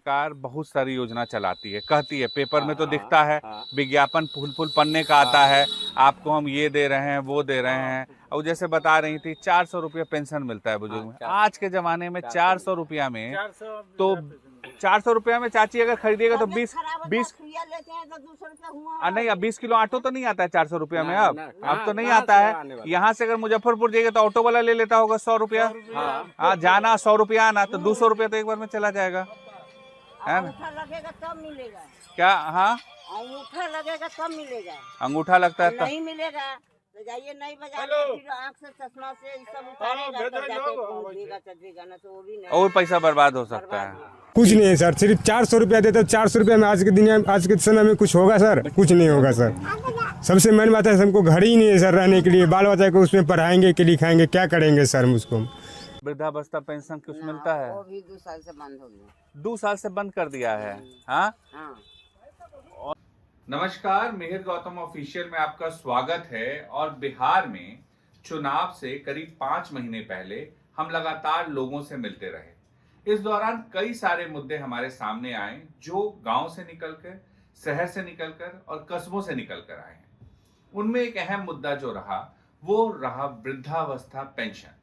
सरकार बहुत सारी योजना चलाती है, कहती है, पेपर में तो हाँ, दिखता है, हाँ, विज्ञापन फूल फूल पन्ने का आता है, आपको हम ये दे रहे हैं वो दे रहे हैं। और जैसे बता रही थी 400 रुपया पेंशन मिलता है बुजुर्ग में। आज के जमाने में 400 रुपया में तो 400 रुपया में चाची अगर खरीदिएगा तो 20 लेते हैं तो 200 रुपया हुआ। नहीं, अब 20 किलो आटो तो नहीं आता है 400 रुपया में। अब ना, अब तो नहीं कहाँ आता से है। आने वाला? यहाँ से अगर मुजफ्फरपुर जाइएगा तो ऑटो वाला ले लेता होगा 100 रुपया। हाँ, जाना 100 रुपया, आना तो 200 रुपया तो एक बार में चला जाएगा, है ना? अंगूठा लगेगा तब मिलेगा। क्या? हाँ, अंगूठा लगेगा तब मिलेगा। अंगूठा लगता है तब। नहीं मिलेगा तो जाइए नई बाजार में, फिर आँख से चश्मा से ये सब उतारेगा तब जाके पहुंचेगा चढ़ेगा, ना तो वो भी नहीं। और पैसा बर्बाद हो सकता है। कुछ नहीं है सर, सिर्फ 400 रुपया देते हो। 400 रुपया में आज के दिन आज के समय में कुछ होगा सर? कुछ नहीं होगा सर। सबसे मेन बात है हमको घर ही नहीं है सर रहने के लिए। बाल बच्चा को उसमें पढ़ाएंगे कि लिखाएंगे, क्या करेंगे सर मुझको? वृद्धावस्था पेंशन कुछ मिलता है? वो भी 2 साल से बंद हो गया। 2 साल से बंद कर दिया है। हाँ, हाँ। नमस्कार, मिहिर गौतम ऑफिशियल में आपका स्वागत है। और बिहार में चुनाव से करीब 5 महीने पहले हम लगातार लोगों से मिलते रहे। इस दौरान कई सारे मुद्दे हमारे सामने आए जो गांव से निकलकर, शहर से निकलकर और कस्बों से निकलकर आए हैं। उनमें एक अहम मुद्दा जो रहा वो रहा वृद्धावस्था पेंशन।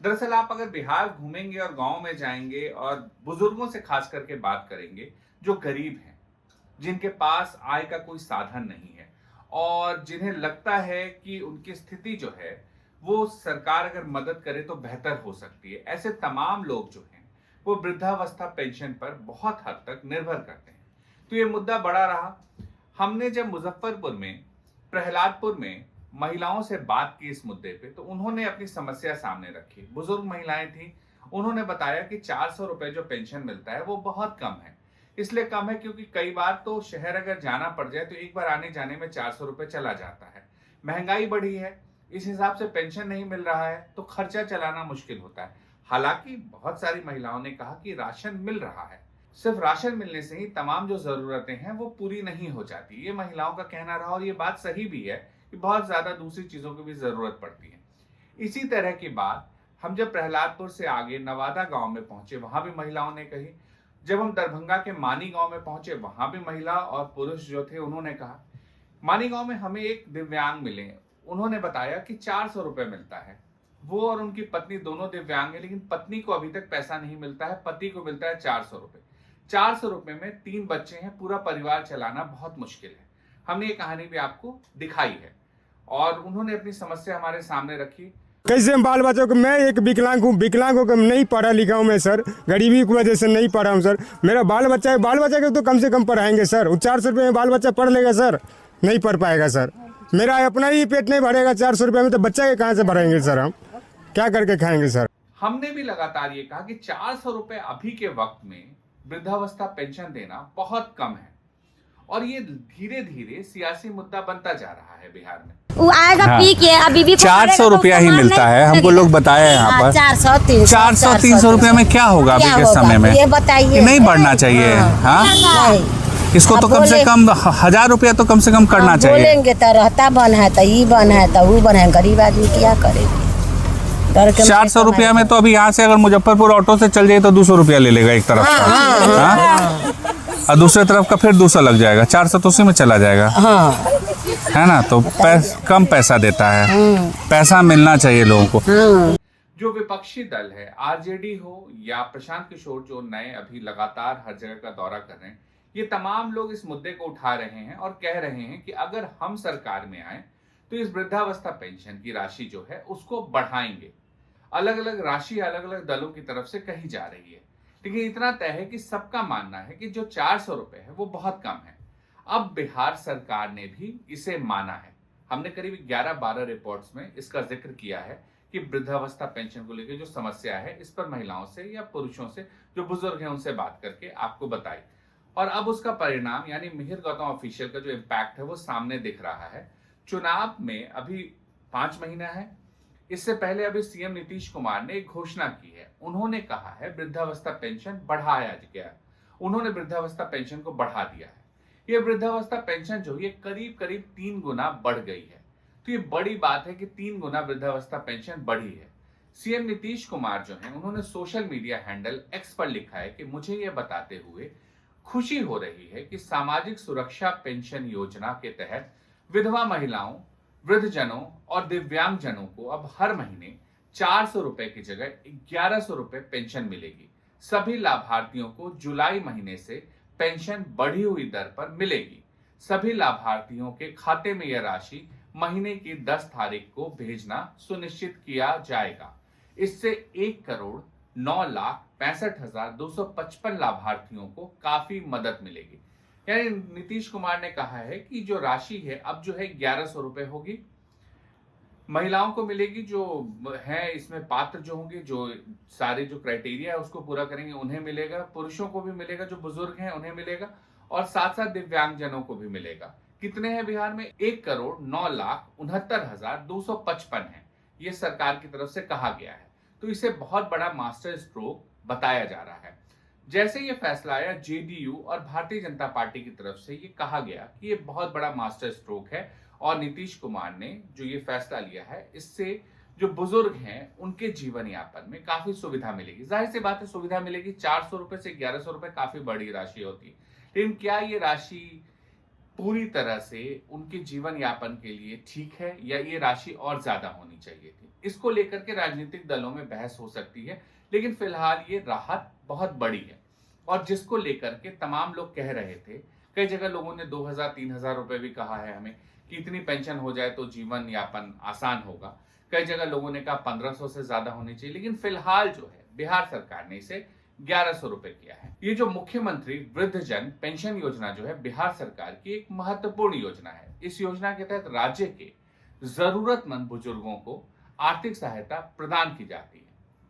दरअसल आप अगर बिहार घूमेंगे और गांव में जाएंगे और बुजुर्गों से खास करके बात करेंगे जो गरीब हैं, जिनके पास आय का कोई साधन नहीं है और जिन्हें लगता है कि उनकी स्थिति जो है वो सरकार अगर मदद करे तो बेहतर हो सकती है, ऐसे तमाम लोग जो हैं वो वृद्धावस्था पेंशन पर बहुत हद तक निर्भर करते हैं। तो ये मुद्दा बड़ा रहा। हमने जब मुजफ्फरपुर में, प्रहलादपुर में महिलाओं से बात की इस मुद्दे पे, तो उन्होंने अपनी समस्या सामने रखी। बुजुर्ग महिलाएं थी, उन्होंने बताया कि 400 रुपए जो पेंशन मिलता है वो बहुत कम है। इसलिए कम है क्योंकि कई बार तो शहर अगर जाना पड़ जाए तो एक बार आने जाने में 400 रुपए चला जाता है। महंगाई बढ़ी है, इस हिसाब से पेंशन नहीं मिल रहा है तो खर्चा चलाना मुश्किल होता है। हालांकि बहुत सारी महिलाओं ने कहा कि राशन मिल रहा है, सिर्फ राशन मिलने से ही तमाम जो जरूरतें हैं वो पूरी नहीं हो जाती। ये महिलाओं का कहना रहा और ये बात सही भी है कि बहुत ज्यादा दूसरी चीजों की भी जरूरत पड़ती है। इसी तरह की बात हम जब प्रहलादपुर से आगे नवादा गांव में पहुंचे, वहां भी महिलाओं ने कही। जब हम दरभंगा के मानी गांव में पहुंचे, वहां भी महिला और पुरुष जो थे उन्होंने कहा। मानी गांव में हमें एक दिव्यांग मिले, उन्होंने बताया कि 400 रुपए मिलता है। वो और उनकी पत्नी दोनों दिव्यांग है, लेकिन पत्नी को अभी तक पैसा नहीं मिलता है, पति को मिलता है 400 रुपए। 400 रुपए में 3 बच्चे हैं, पूरा परिवार चलाना बहुत मुश्किल है। हमने ये कहानी भी आपको दिखाई है और उन्होंने अपनी समस्या हमारे सामने रखी। कैसे हम बाल बच्चों को, मैं एक विकलांग हूँ, विकलांग होकर नहीं पढ़ा लिखा हूँ मैं सर, गरीबी की वजह से नहीं पढ़ा हूँ सर। मेरा बाल बच्चा है, बाल बच्चा को तो कम से कम पढ़ाएंगे सर। वो 400 रुपये में बाल बच्चा पढ़ लेगा सर? नहीं पढ़ पाएगा सर। मेरा अपना ही पेट नहीं भरेगा 400 रुपये में, तो बच्चा के कहाँ से भरेंगे सर? हम क्या करके खाएंगे सर? हमने भी लगातार ये कहा कि 400 रुपए अभी के वक्त में वृद्धावस्था पेंशन देना बहुत कम है और ये धीरे धीरे सियासी मुद्दा बनता जा रहा है बिहार में। वो आएगा हाँ। पी के अभी भी 400 रुपया ही मिलता है, हमको लोग बताया यहाँ पर। 400-300 रुपया में क्या होगा अभी के समय में? ये बताइए। नहीं बढ़ना चाहिए। हाँ, इसको तो कम से कम 1000 रुपया तो कम से कम करना चाहिए। बोलेंगे तो रहता बन है, तो ये बन है, तो वो बन है। गरीब आदमी क्या करे? 400 रुपया में तो अभी यहाँ से अगर मुजफ्फरपुर ऑटो से चल जाए तो 200 रुपया ले लेगा एक तरफ का, हाँ? और दूसरे तरफ का फिर 200 लग जाएगा, 400 तो उसी में चला जाएगा, है ना? तो कम पैसा देता है, पैसा मिलना चाहिए लोगों को। जो विपक्षी दल है, आरजेडी हो या प्रशांत किशोर जो नए अभी लगातार हर जगह का दौरा कर रहे हैं, ये तमाम लोग इस मुद्दे को उठा रहे हैं और कह रहे हैं कि अगर हम सरकार में आए तो इस वृद्धावस्था पेंशन की राशि जो है उसको बढ़ाएंगे। अलग अलग राशि अलग अलग दलों की तरफ से कही जा रही है, लेकिन इतना तय है कि सबका मानना है कि जो 400 रुपए है वो बहुत कम है। अब बिहार सरकार ने भी इसे माना है। हमने करीब 11-12 रिपोर्ट्स में इसका जिक्र किया है कि वृद्धावस्था पेंशन को लेकर जो समस्या है इस पर महिलाओं से या पुरुषों से जो बुजुर्ग हैं उनसे बात करके आपको बताई। और अब उसका परिणाम यानी मिहिर गौतम ऑफिशियल का जो इम्पैक्ट है वो सामने दिख रहा है। चुनाव में अभी 5 महीना है। इससे पहले अभी सीएम नीतीश कुमार ने एक घोषणा की है। उन्होंने कहा है वृद्धावस्था पेंशन बढ़ाया गया। उन्होंने वृद्धावस्था पेंशन को बढ़ा दिया है। ये वृद्धावस्था पेंशन जो ये करीब करीब 3 गुना बढ़ गई है। तो ये बड़ी बात है कि 3 गुना वृद्धावस्था पेंशन बढ़ी है। सीएम नीतीश कुमार जो हैं उन्होंने सोशल मीडिया हैंडल एक्स पर लिखा है कि मुझे यह बताते हुए खुशी हो रही है कि सामाजिक सुरक्षा पेंशन योजना के तहत विधवा महिलाओं, वृद्धजनों और दिव्यांगजनों को अब हर महीने 400 रुपए की जगह 1100 रुपए पेंशन मिलेगी। सभी लाभार्थियों को जुलाई महीने से पेंशन बढ़ी हुई दर पर मिलेगी। सभी लाभार्थियों के खाते में यह राशि महीने की 10 तारीख को भेजना सुनिश्चित किया जाएगा। इससे 1,09,65,255 लाभार्थियों को काफी मदद मिलेगी। यानी नीतीश कुमार ने कहा है कि जो राशि है अब जो है 1100 रुपए होगी, महिलाओं को मिलेगी जो है इसमें पात्र जो होंगे, जो सारे जो क्राइटेरिया है उसको पूरा करेंगे उन्हें मिलेगा, पुरुषों को भी मिलेगा, जो बुजुर्ग हैं उन्हें मिलेगा, और साथ साथ दिव्यांगजनों को भी मिलेगा। कितने हैं बिहार में? 1,09,69,255 है, ये सरकार की तरफ से कहा गया है। तो इसे बहुत बड़ा मास्टर स्ट्रोक बताया जा रहा है। जैसे ये फैसला आया, जेडीयू और भारतीय जनता पार्टी की तरफ से ये कहा गया कि ये बहुत बड़ा मास्टर स्ट्रोक है और नीतीश कुमार ने जो ये फैसला लिया है इससे जो बुजुर्ग हैं उनके जीवन यापन में काफी सुविधा मिलेगी। जाहिर सी बात है सुविधा मिलेगी। 400 रुपए से 1100 रुपए काफी बड़ी राशि होती है, लेकिन क्या ये राशि पूरी तरह से उनके जीवन यापन के लिए ठीक है या ये राशि और ज्यादा होनी चाहिए थी? इसको लेकर के राजनीतिक दलों में बहस हो सकती है, लेकिन फिलहाल ये राहत बहुत बड़ी है और जिसको लेकर के तमाम लोग कह रहे थे, कई जगह लोगों ने 2000-3000 रुपए भी कहा है हमें कि इतनी पेंशन हो जाए तो जीवन यापन आसान होगा। कई जगह लोगों ने कहा 1500 से ज्यादा होनी चाहिए, लेकिन फिलहाल जो है बिहार सरकार ने इसे 1100 रुपए किया है। ये जो मुख्यमंत्री वृद्धजन पेंशन योजना जो है बिहार सरकार की एक महत्वपूर्ण योजना है। इस योजना के तहत राज्य के जरूरतमंद बुजुर्गों को आर्थिक सहायता प्रदान की जाती है।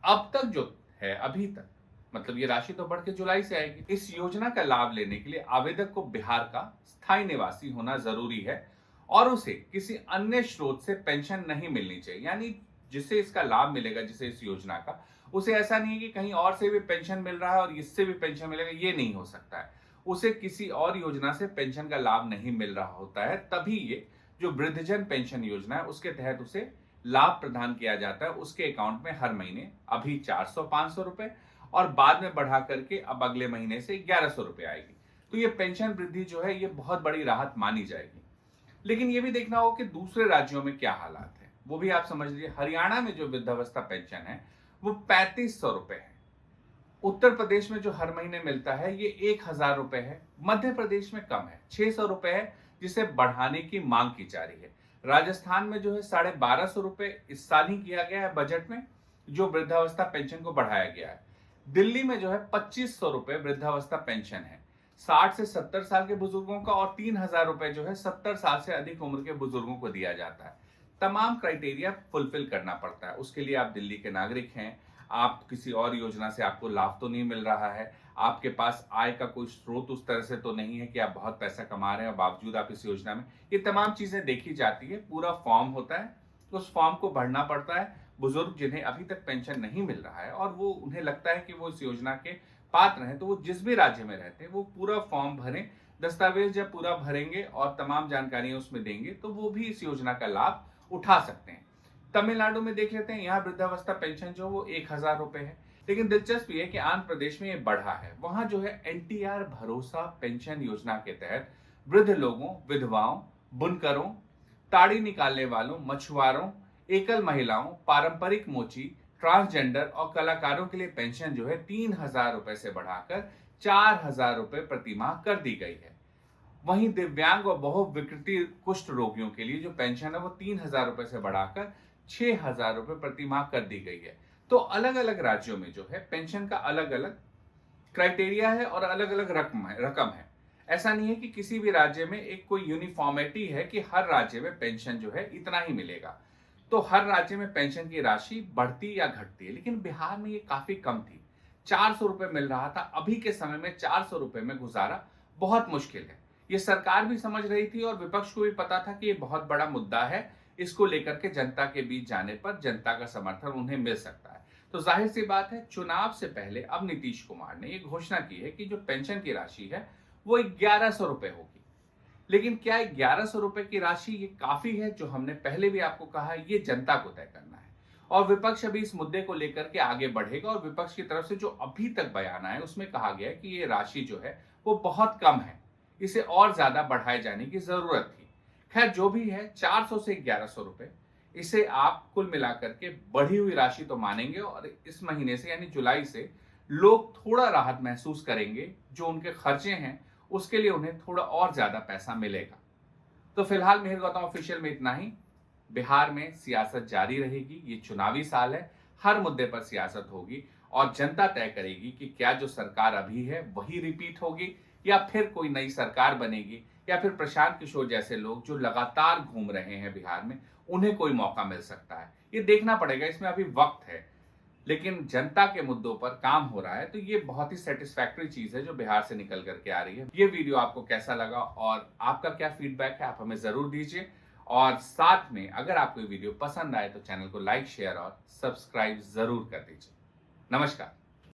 अब तक जो है अभी तक, मतलब ये राशि तो बढ़ के जुलाई से आएगी। इस योजना का लाभ लेने के लिए आवेदक को बिहार का स्थायी निवासी होना जरूरी है और उसे किसी अन्य स्रोत से पेंशन नहीं मिलनी चाहिए। यानी जिसे इसका लाभ मिलेगा, जिसे इस योजना का, उसे ऐसा नहीं है कि कहीं और से भी पेंशन मिल रहा है और इससे भी पेंशन मिलेगा, ये नहीं हो सकता है। उसे किसी और योजना से पेंशन का लाभ नहीं मिल रहा होता है, तभी ये जो वृद्धजन पेंशन योजना है उसके तहत उसे लाभ प्रदान किया जाता है। उसके अकाउंट में हर महीने अभी 400-500 रुपए और बाद में बढ़ा करके अब अगले महीने से 1100 रुपए आएगी। तो ये पेंशन वृद्धि जो है ये बहुत बड़ी राहत मानी जाएगी। लेकिन ये भी देखना होगा कि दूसरे राज्यों में क्या हालात है, वो भी आप समझ लीजिए। हरियाणा में जो वृद्धावस्था पेंशन है वो 3500 रुपए है। उत्तर प्रदेश में जो हर महीने मिलता है ये 1000 रुपए है। मध्य प्रदेश में कम है, 600 रुपए है, जिसे बढ़ाने की मांग की जा रही है। राजस्थान में जो है 1250 रुपए इस साल ही किया गया है बजट में, जो वृद्धावस्था पेंशन को बढ़ाया गया है। दिल्ली में जो है 2500 रुपए वृद्धावस्था पेंशन है 60 से 70 साल के बुजुर्गों का, और 3000 रुपए जो है 70 साल से अधिक उम्र के बुजुर्गों को दिया जाता है। तमाम क्राइटेरिया फुलफिल करना पड़ता है। उसके लिए आप दिल्ली के नागरिक हैं, आप किसी और योजना से आपको लाभ तो नहीं मिल रहा है, आपके पास आय का कोई स्रोत उस तरह से तो नहीं है कि आप बहुत पैसा कमा रहे हैं और बावजूद आप इस योजना में, ये तमाम चीजें देखी जाती है। पूरा फॉर्म होता है, उस फॉर्म को भरना पड़ता है। बुजुर्ग जिन्हें अभी तक पेंशन नहीं मिल रहा है और वो उन्हें लगता है कि वो इस योजना के पात्र हैं, तो वो जिस भी राज्य में रहते हैं वो पूरा फॉर्म भरें। दस्तावेज जब पूरा भरेंगे और तमाम जानकारियां उसमें देंगे तो वो भी इस योजना का लाभ उठा सकते हैं। तमिलनाडु में देख लेते हैं, यहाँ वृद्धावस्था पेंशन जो वो 1000 रुपए है। लेकिन दिलचस्प ये कि आंध्र प्रदेश में ये बढ़ा है। वहां जो है एनटीआर भरोसा पेंशन योजना के तहत वृद्ध लोगों, विधवाओं, बुनकरों, ताड़ी निकालने वालों, मछुआरों, एकल महिलाओं, पारंपरिक मोची, ट्रांसजेंडर और कलाकारों के लिए पेंशन जो है 3000 रुपए से बढ़ाकर 4000 रुपए प्रति माह कर दी गई है। वहीं दिव्यांग और बहुविकृति कुष्ठ रोगियों के लिए जो पेंशन है वो 3000 रुपए से बढ़ाकर 6000 रुपए प्रति माह कर दी गई है। तो अलग अलग राज्यों में जो है पेंशन का अलग अलग क्राइटेरिया है और अलग अलग रकम है। ऐसा नहीं है कि किसी भी राज्य में एक कोई यूनिफॉर्मिटी है कि हर राज्य में पेंशन जो है इतना ही मिलेगा। तो हर राज्य में पेंशन की राशि बढ़ती या घटती है, लेकिन बिहार में ये काफी कम थी। 400 रुपए मिल रहा था। अभी के समय में 400 रुपए में गुजारा बहुत मुश्किल है। ये सरकार भी समझ रही थी और विपक्ष को भी पता था कि ये बहुत बड़ा मुद्दा है। इसको लेकर के जनता के बीच जाने पर जनता का समर्थन उन्हें मिल सकता है। तो जाहिर सी बात है चुनाव से पहले अब नीतीश कुमार ने ये घोषणा की है कि जो पेंशन की राशि है वो 1100 रुपए होगी। लेकिन क्या 1100 रुपए की राशि ये काफी है? जो हमने पहले भी आपको कहा है, ये जनता को तय करना है। और विपक्ष अभी इस मुद्दे को लेकर के आगे बढ़ेगा और विपक्ष की तरफ से जो अभी तक बयान आया उसमें कहा गया है कि ये राशि जो है वो बहुत कम है, इसे और ज्यादा बढ़ाए जाने की जरूरत थी। खैर जो भी है, 400 से 1100 रुपए, इसे आप कुल मिलाकर के बढ़ी हुई राशि तो मानेंगे और इस महीने से यानी जुलाई से लोग थोड़ा राहत महसूस करेंगे। जो उनके खर्चे हैं उसके लिए उन्हें थोड़ा और ज्यादा पैसा मिलेगा। तो फिलहाल मिहिर गौतम ऑफिशियल में इतना ही। बिहार में सियासत जारी रहेगी, ये चुनावी साल है, हर मुद्दे पर सियासत होगी और जनता तय करेगी कि क्या जो सरकार अभी है वही रिपीट होगी या फिर कोई नई सरकार बनेगी या फिर प्रशांत किशोर जैसे लोग जो लगातार घूम रहे हैं बिहार में, उन्हें कोई मौका मिल सकता है। ये देखना पड़ेगा, इसमें अभी वक्त है, लेकिन जनता के मुद्दों पर काम हो रहा है, तो ये बहुत ही सेटिस्फैक्टरी चीज है जो बिहार से निकल करके आ रही है। ये वीडियो आपको कैसा लगा और आपका क्या फीडबैक है, आप हमें जरूर दीजिए। और साथ में अगर आपको ये वीडियो पसंद आए तो चैनल को लाइक, शेयर और सब्सक्राइब जरूर कर दीजिए। नमस्कार।